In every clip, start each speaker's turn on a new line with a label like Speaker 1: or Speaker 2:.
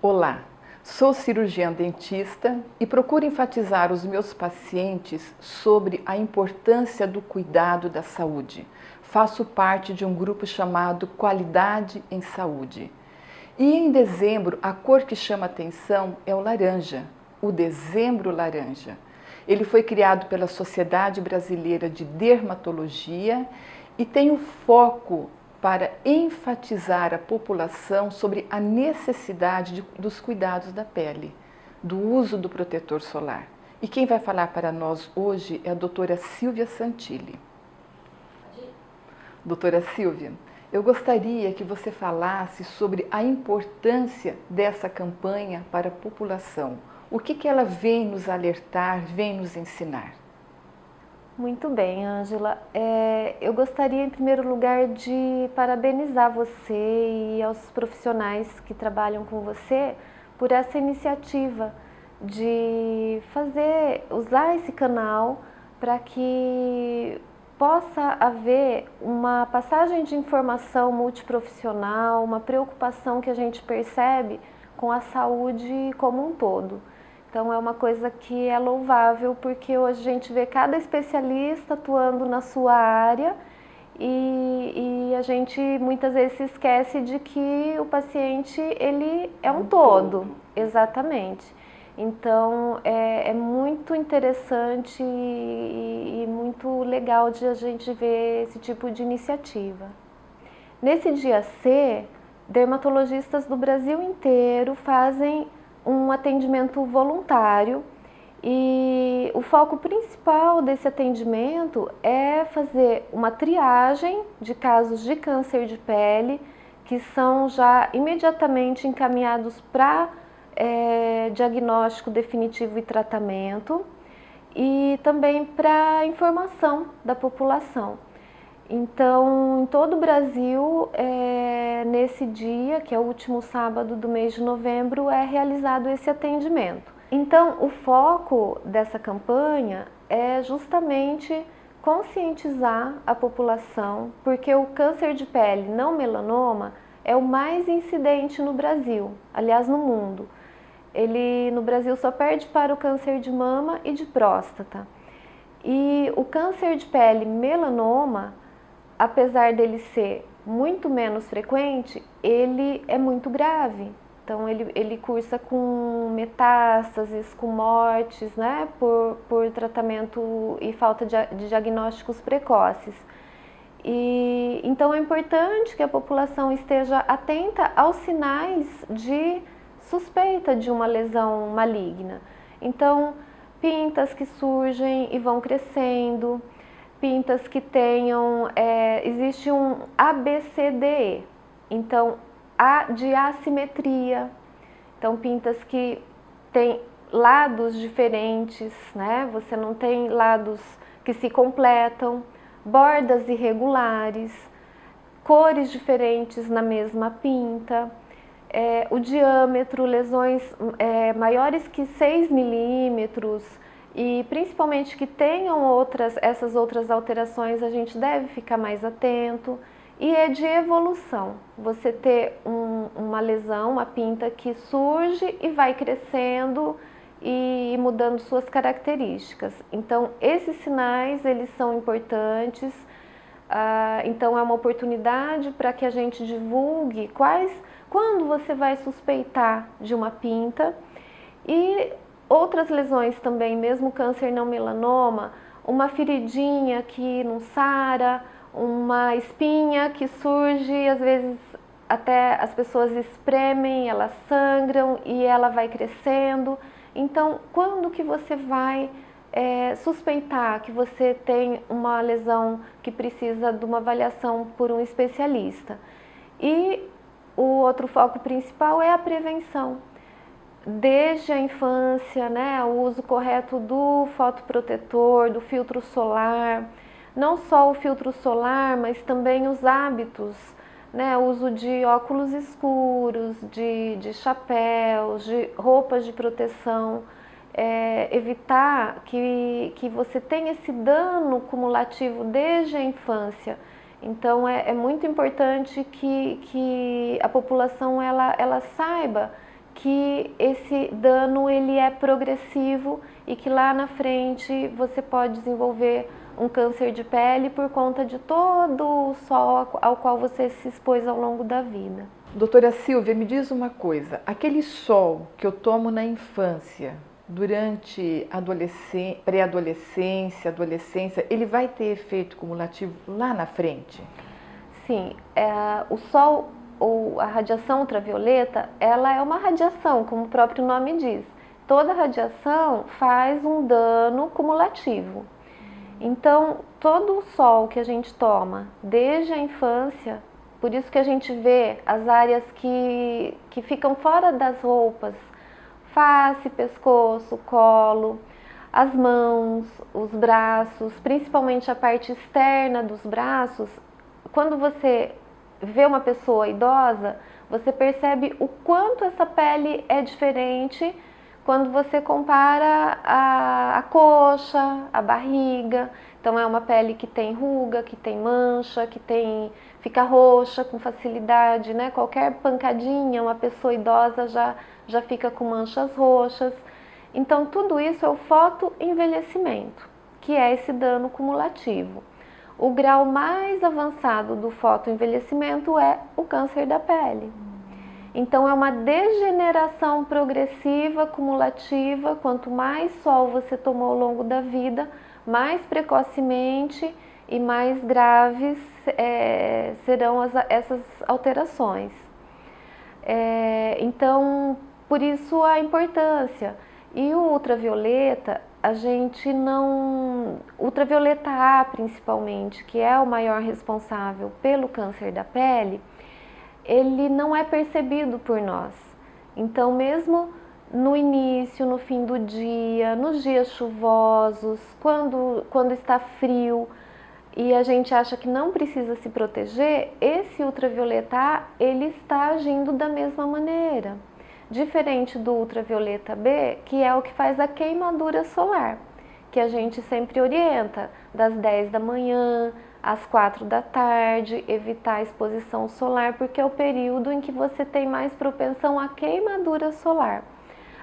Speaker 1: Olá, sou cirurgiã dentista e procuro enfatizar aos meus pacientes sobre a importância do cuidado da saúde. Faço parte de um grupo chamado Qualidade em Saúde. E em dezembro, a cor que chama atenção é o laranja, o Dezembro Laranja. Ele foi criado pela Sociedade Brasileira de Dermatologia e tem o foco para enfatizar a população sobre a necessidade dos cuidados da pele, do uso do protetor solar. E quem vai falar para nós hoje é a doutora Silvia Santilli. Doutora Silvia, eu gostaria que você falasse sobre a importância dessa campanha para a população. O que ela vem nos alertar, vem nos ensinar?
Speaker 2: Muito bem, Ângela. Eu gostaria, em primeiro lugar, de parabenizar você e aos profissionais que trabalham com você por essa iniciativa de usar esse canal para que possa haver uma passagem de informação multiprofissional, uma preocupação que a gente percebe com a saúde como um todo. Então é uma coisa que é louvável, porque hoje a gente vê cada especialista atuando na sua área e a gente muitas vezes se esquece de que o paciente ele é um todo. Exatamente. Então é muito interessante e muito legal de a gente ver esse tipo de iniciativa. Nesse dia C, dermatologistas do Brasil inteiro fazem um atendimento voluntário e o foco principal desse atendimento é fazer uma triagem de casos de câncer de pele que são já imediatamente encaminhados para diagnóstico definitivo e tratamento e também para informação da população. Então, em todo o Brasil, nesse dia, que é o último sábado do mês de novembro, é realizado esse atendimento. Então, o foco dessa campanha é justamente conscientizar a população, porque o câncer de pele não melanoma é o mais incidente no Brasil, aliás, no mundo. Ele, no Brasil, só perde para o câncer de mama e de próstata. E o câncer de pele melanoma, apesar dele ser muito menos frequente, ele é muito grave. Então ele cursa com metástases, com mortes, né, por tratamento e falta de diagnósticos precoces. E então é importante que a população esteja atenta aos sinais de suspeita de uma lesão maligna. Então, pintas que surgem e vão crescendo, pintas que tenham, existe um ABCDE, então A de assimetria, então pintas que têm lados diferentes, né? Você não tem lados que se completam, bordas irregulares, cores diferentes na mesma pinta, o diâmetro, lesões maiores que 6 milímetros, e principalmente que tenham essas outras alterações, a gente deve ficar mais atento. E é de evolução, você ter uma lesão, uma pinta que surge e vai crescendo e mudando suas características. Então, esses sinais, eles são importantes. Então, é uma oportunidade para que a gente divulgue quando você vai suspeitar de uma pinta. E outras lesões também, mesmo câncer não melanoma, uma feridinha que não sara, uma espinha que surge, às vezes até as pessoas espremem, elas sangram e ela vai crescendo. Então, quando que você vai suspeitar que você tem uma lesão que precisa de uma avaliação por um especialista? E o outro foco principal é a prevenção. Desde a infância, né, o uso correto do fotoprotetor, do filtro solar, não só o filtro solar, mas também os hábitos, né, o uso de óculos escuros, de chapéus, de roupas de proteção, evitar que você tenha esse dano cumulativo desde a infância. Então é muito importante que a população ela saiba que esse dano ele é progressivo e que lá na frente você pode desenvolver um câncer de pele por conta de todo o sol ao qual você se expôs ao longo da vida.
Speaker 1: Doutora Silvia, me diz uma coisa, aquele sol que eu tomo na infância, durante a pré-adolescência, adolescência, ele vai ter efeito cumulativo lá na frente?
Speaker 2: Sim, o sol ou a radiação ultravioleta, ela é uma radiação, como o próprio nome diz. Toda radiação faz um dano cumulativo. Então, todo o sol que a gente toma desde a infância, por isso que a gente vê as áreas que ficam fora das roupas, face, pescoço, colo, as mãos, os braços, principalmente a parte externa dos braços. Quando você vê uma pessoa idosa, você percebe o quanto essa pele é diferente quando você compara a coxa, a barriga. Então é uma pele que tem ruga, que tem mancha, fica roxa com facilidade, né? Qualquer pancadinha, uma pessoa idosa já fica com manchas roxas. Então tudo isso é o fotoenvelhecimento, que é esse dano cumulativo. O grau mais avançado do fotoenvelhecimento é o câncer da pele. Então é uma degeneração progressiva, cumulativa. Quanto mais sol você tomou ao longo da vida, mais precocemente e mais graves serão essas alterações. Então, por isso a importância. E o ultravioleta, ultravioleta A principalmente, que é o maior responsável pelo câncer da pele, ele não é percebido por nós. Então, mesmo no início, no fim do dia, nos dias chuvosos, quando está frio e a gente acha que não precisa se proteger, esse ultravioleta A, ele está agindo da mesma maneira. Diferente do ultravioleta B, que é o que faz a queimadura solar, que a gente sempre orienta das 10 da manhã às 4 da tarde, evitar a exposição solar, porque é o período em que você tem mais propensão à queimadura solar.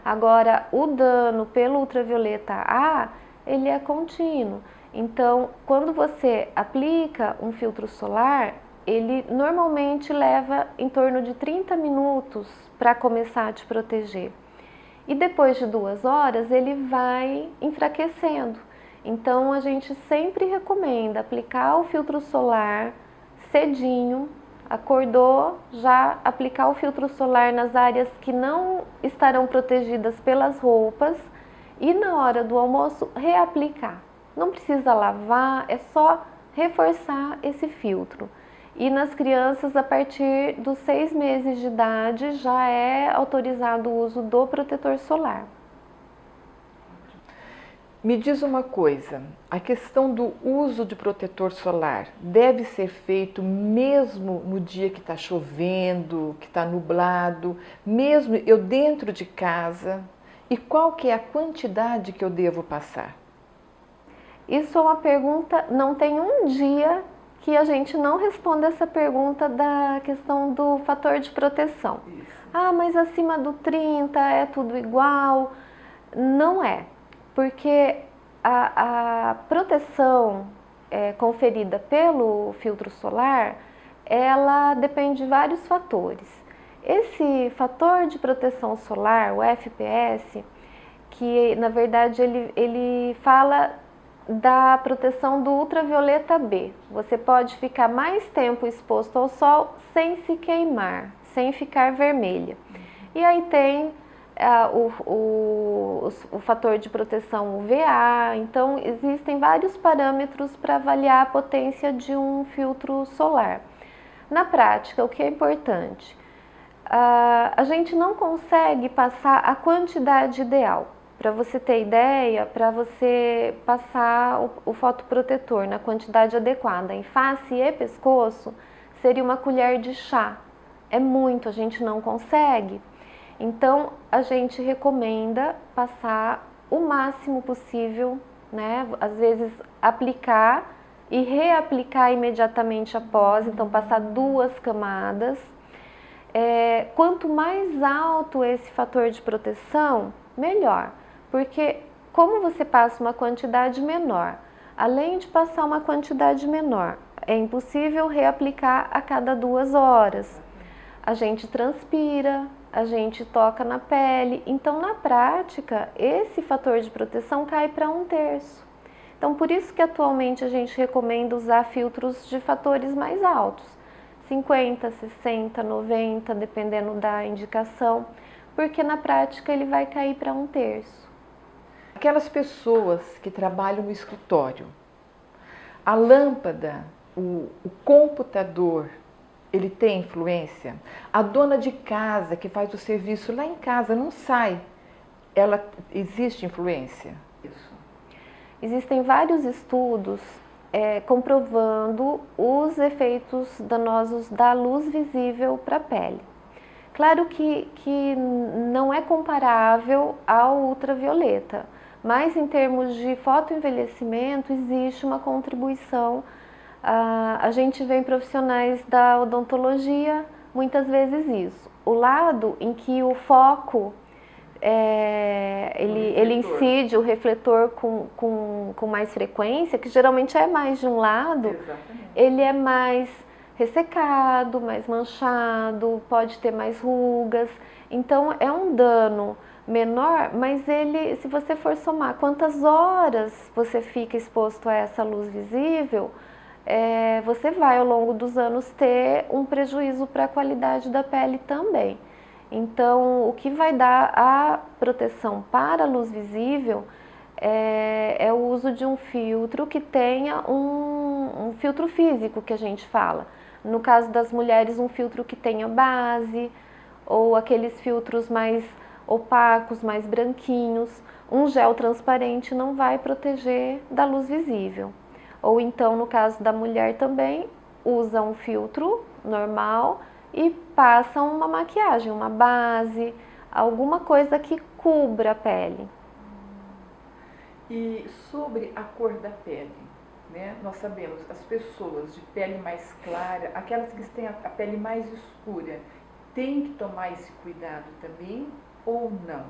Speaker 2: Agora, o dano pelo ultravioleta A, ele é contínuo. Então, quando você aplica um filtro solar, ele normalmente leva em torno de 30 minutos para começar a te proteger. E depois de 2 horas, ele vai enfraquecendo. Então, a gente sempre recomenda aplicar o filtro solar cedinho, acordou, já aplicar o filtro solar nas áreas que não estarão protegidas pelas roupas e na hora do almoço reaplicar. Não precisa lavar, é só reforçar esse filtro. E nas crianças, a partir dos 6 meses de idade, já é autorizado o uso do protetor solar.
Speaker 1: Me diz uma coisa, a questão do uso de protetor solar deve ser feito mesmo no dia que está chovendo, que está nublado, mesmo eu dentro de casa? E qual que é a quantidade que eu devo passar?
Speaker 2: Isso é uma pergunta, não tem um dia que a gente não responda essa pergunta da questão do fator de proteção.
Speaker 1: Isso.
Speaker 2: Ah, mas acima do 30 é tudo igual? Não é, porque a proteção conferida pelo filtro solar, ela depende de vários fatores. Esse fator de proteção solar, o FPS, que na verdade ele fala da proteção do ultravioleta B. Você pode ficar mais tempo exposto ao sol sem se queimar, sem ficar vermelha. E aí tem o fator de proteção UVA. Então existem vários parâmetros para avaliar a potência de um filtro solar. Na prática, o que é importante? A gente não consegue passar a quantidade ideal. Para você ter ideia, para você passar o fotoprotetor na quantidade adequada em face e pescoço, seria uma colher de chá. É muito, a gente não consegue. Então, a gente recomenda passar o máximo possível, né? Às vezes, aplicar e reaplicar imediatamente após, então passar 2 camadas. Quanto mais alto esse fator de proteção, melhor, porque como você passa uma quantidade menor, além de passar uma quantidade menor, é impossível reaplicar a cada 2 horas. A gente transpira, a gente toca na pele, então na prática esse fator de proteção cai para 1/3. Então por isso que atualmente a gente recomenda usar filtros de fatores mais altos, 50, 60, 90, dependendo da indicação, porque na prática ele vai cair para 1/3.
Speaker 1: Aquelas pessoas que trabalham no escritório, a lâmpada, o computador, ele tem influência? A dona de casa que faz o serviço lá em casa não sai, existe influência? Isso.
Speaker 2: Existem vários estudos comprovando os efeitos danosos da luz visível para a pele. Claro que não é comparável ao ultravioleta, mas em termos de fotoenvelhecimento existe uma contribuição. A gente vê em profissionais da odontologia muitas vezes isso. O lado em que o foco, ele incide o refletor com mais frequência, que geralmente é mais de um lado, exatamente, ele é mais ressecado, mais manchado, pode ter mais rugas. Então é um dano menor, mas ele, se você for somar quantas horas você fica exposto a essa luz visível, você vai ao longo dos anos ter um prejuízo para a qualidade da pele também. Então o que vai dar a proteção para a luz visível é o uso de um filtro que tenha um filtro físico, que a gente fala. No caso das mulheres, um filtro que tenha base, ou aqueles filtros mais opacos, mais branquinhos. Um gel transparente não vai proteger da luz visível. Ou então, no caso da mulher também, usa um filtro normal e passa uma maquiagem, uma base, alguma coisa que cubra a pele.
Speaker 1: E sobre a cor da pele, né? Nós sabemos, as pessoas de pele mais clara, aquelas que têm a pele mais escura, têm que tomar esse cuidado também ou não?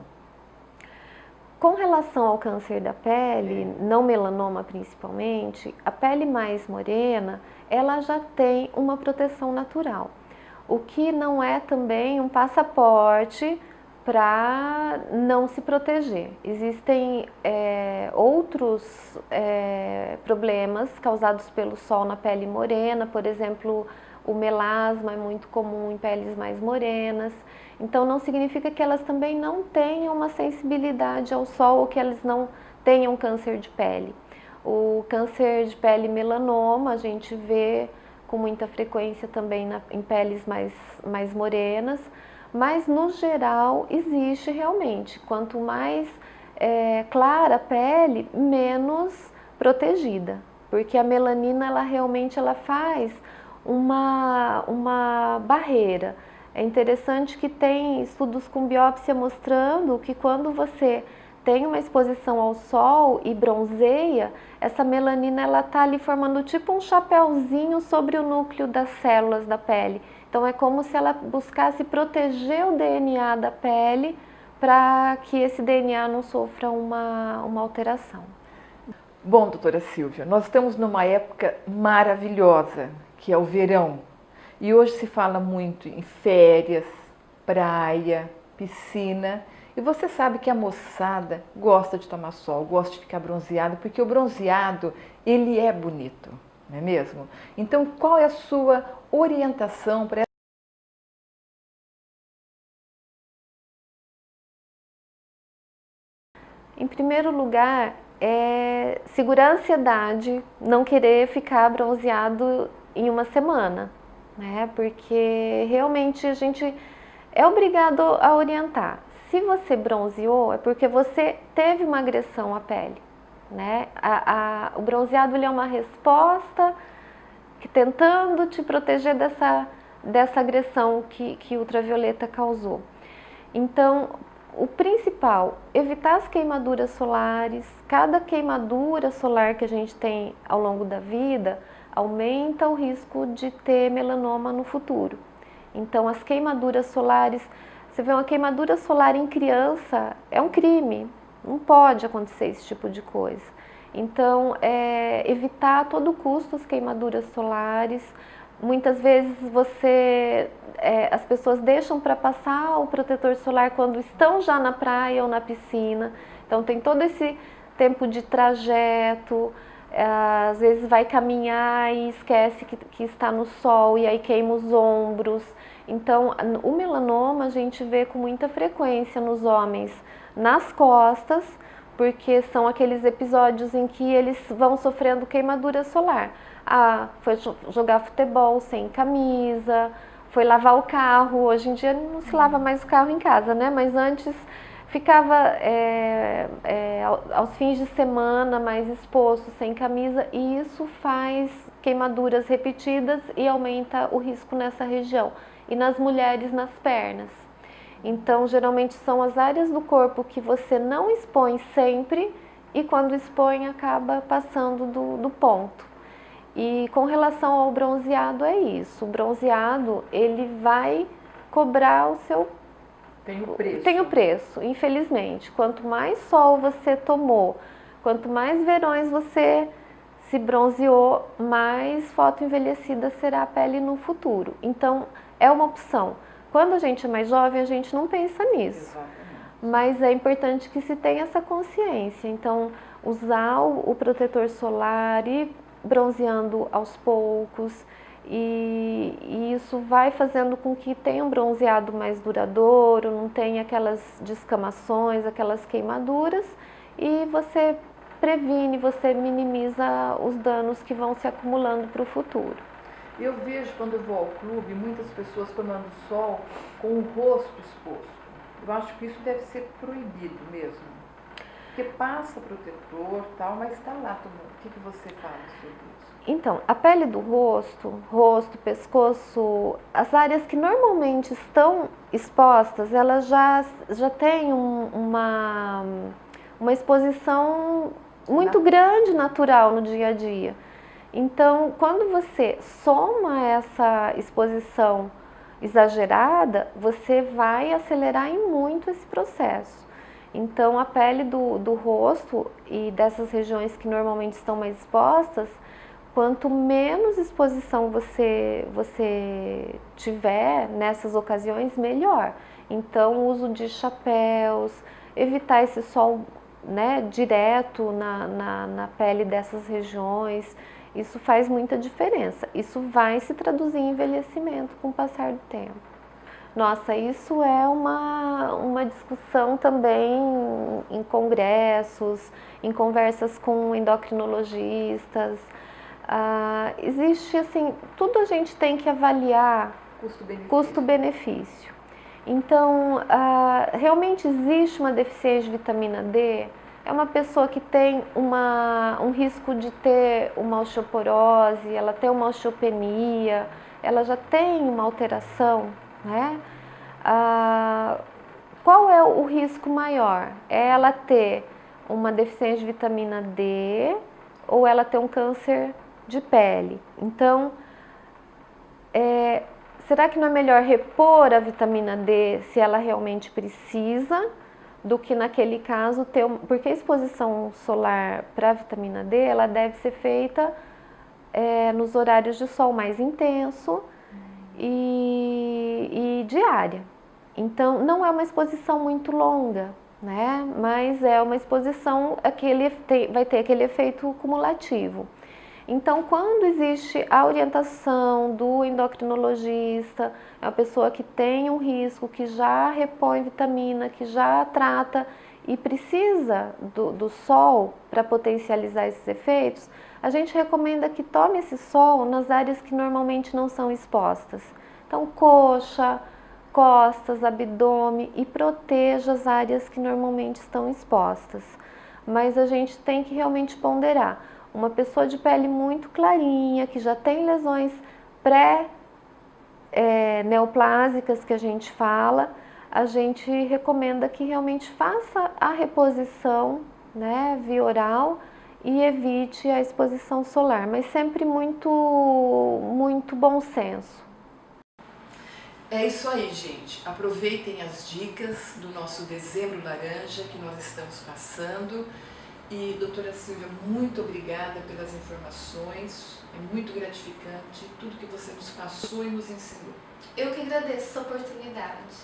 Speaker 2: Com relação ao câncer da pele, não melanoma principalmente, a pele mais morena, ela já tem uma proteção natural. O que não é também um passaporte para não se proteger. Existem outros problemas causados pelo sol na pele morena, por exemplo, o melasma é muito comum em peles mais morenas. Então não significa que elas também não tenham uma sensibilidade ao sol ou que elas não tenham câncer de pele. O câncer de pele melanoma a gente vê com muita frequência também em peles mais morenas, mas no geral existe realmente. Quanto mais clara a pele, menos protegida, porque a melanina ela realmente faz uma barreira. É interessante que tem estudos com biópsia mostrando que quando você tem uma exposição ao sol e bronzeia, essa melanina ela está ali formando tipo um chapéuzinho sobre o núcleo das células da pele. Então é como se ela buscasse proteger o DNA da pele para que esse DNA não sofra uma alteração.
Speaker 1: Bom, doutora Silvia, nós estamos numa época maravilhosa, que é o verão. E hoje se fala muito em férias, praia, piscina. E você sabe que a moçada gosta de tomar sol, gosta de ficar bronzeado, porque o bronzeado, ele é bonito, não é mesmo? Então, qual é a sua orientação para
Speaker 2: Em primeiro lugar, segurar a ansiedade, não querer ficar bronzeado em uma semana, né? Porque realmente a gente é obrigado a orientar. Se você bronzeou, é porque você teve uma agressão à pele, né? O bronzeado ele é uma resposta tentando te proteger dessa agressão que o ultravioleta causou. Então, o principal, evitar as queimaduras solares. Cada queimadura solar que a gente tem ao longo da vida aumenta o risco de ter melanoma no futuro. Então, as queimaduras solares, você vê uma queimadura solar em criança, é um crime, não pode acontecer esse tipo de coisa. Então, evitar a todo custo as queimaduras solares. Muitas vezes as pessoas deixam para passar o protetor solar quando estão já na praia ou na piscina. Então, tem todo esse tempo de trajeto. Às vezes vai caminhar e esquece que está no sol e aí queima os ombros. Então, o melanoma a gente vê com muita frequência nos homens nas costas, porque são aqueles episódios em que eles vão sofrendo queimadura solar. Foi jogar futebol sem camisa, foi lavar o carro. Hoje em dia não se lava mais o carro em casa, né? Mas antes ficava aos fins de semana mais exposto, sem camisa, e isso faz queimaduras repetidas e aumenta o risco nessa região. E nas mulheres, nas pernas. Então, geralmente são as áreas do corpo que você não expõe sempre e quando expõe acaba passando do ponto. E com relação ao bronzeado é isso. O bronzeado, ele vai cobrar o seu...
Speaker 1: Tem o preço.
Speaker 2: Tem o preço, infelizmente. Quanto mais sol você tomou, quanto mais verões você se bronzeou, mais fotoenvelhecida será a pele no futuro. Então, é uma opção. Quando a gente é mais jovem, a gente não pensa nisso.
Speaker 1: Exatamente.
Speaker 2: Mas é importante que se tenha essa consciência. Então, usar o protetor solar e bronzeando aos poucos. E isso vai fazendo com que tenha um bronzeado mais duradouro, não tenha aquelas descamações, aquelas queimaduras, e você previne, você minimiza os danos que vão se acumulando para o futuro.
Speaker 1: Eu vejo quando eu vou ao clube muitas pessoas tomando sol com o rosto exposto. Eu acho que isso deve ser proibido mesmo. Porque passa protetor e tal, mas está lá tomando. O que você fala sobre isso?
Speaker 2: Então, a pele do rosto, pescoço, as áreas que normalmente estão expostas, elas já têm uma exposição muito grande, natural no dia a dia. Então, quando você soma essa exposição exagerada, você vai acelerar em muito esse processo. Então, a pele do rosto e dessas regiões que normalmente estão mais expostas, quanto menos exposição você tiver nessas ocasiões, melhor. Então, o uso de chapéus, evitar esse sol, né, direto na pele dessas regiões, isso faz muita diferença. Isso vai se traduzir em envelhecimento com o passar do tempo. Nossa, isso é uma discussão também em congressos, em conversas com endocrinologistas. Existe assim, tudo a gente tem que avaliar custo-benefício. Então, realmente existe uma deficiência de vitamina D? É uma pessoa que tem um risco de ter uma osteoporose, ela tem uma osteopenia, ela já tem uma alteração, né? Qual é o risco maior? É ela ter uma deficiência de vitamina D ou ela ter um câncer de pele? Então, será que não é melhor repor a vitamina D se ela realmente precisa, do que naquele caso porque a exposição solar para a vitamina D, ela deve ser feita nos horários de sol mais intenso e diária. Então, não é uma exposição muito longa, né? Mas é uma exposição que vai ter aquele efeito cumulativo. Então, quando existe a orientação do endocrinologista, é uma pessoa que tem um risco, que já repõe vitamina, que já trata e precisa do sol para potencializar esses efeitos, a gente recomenda que tome esse sol nas áreas que normalmente não são expostas. Então, coxa, costas, abdômen, e proteja as áreas que normalmente estão expostas. Mas a gente tem que realmente ponderar. Uma pessoa de pele muito clarinha, que já tem lesões neoplásicas que a gente fala, a gente recomenda que realmente faça a reposição, né, via oral e evite a exposição solar, mas sempre muito bom senso.
Speaker 1: É isso aí, gente. Aproveitem as dicas do nosso Dezembro Laranja que nós estamos passando. E, doutora Silvia, muito obrigada pelas informações. É muito gratificante tudo que você nos passou e nos ensinou.
Speaker 3: Eu que agradeço essa oportunidade.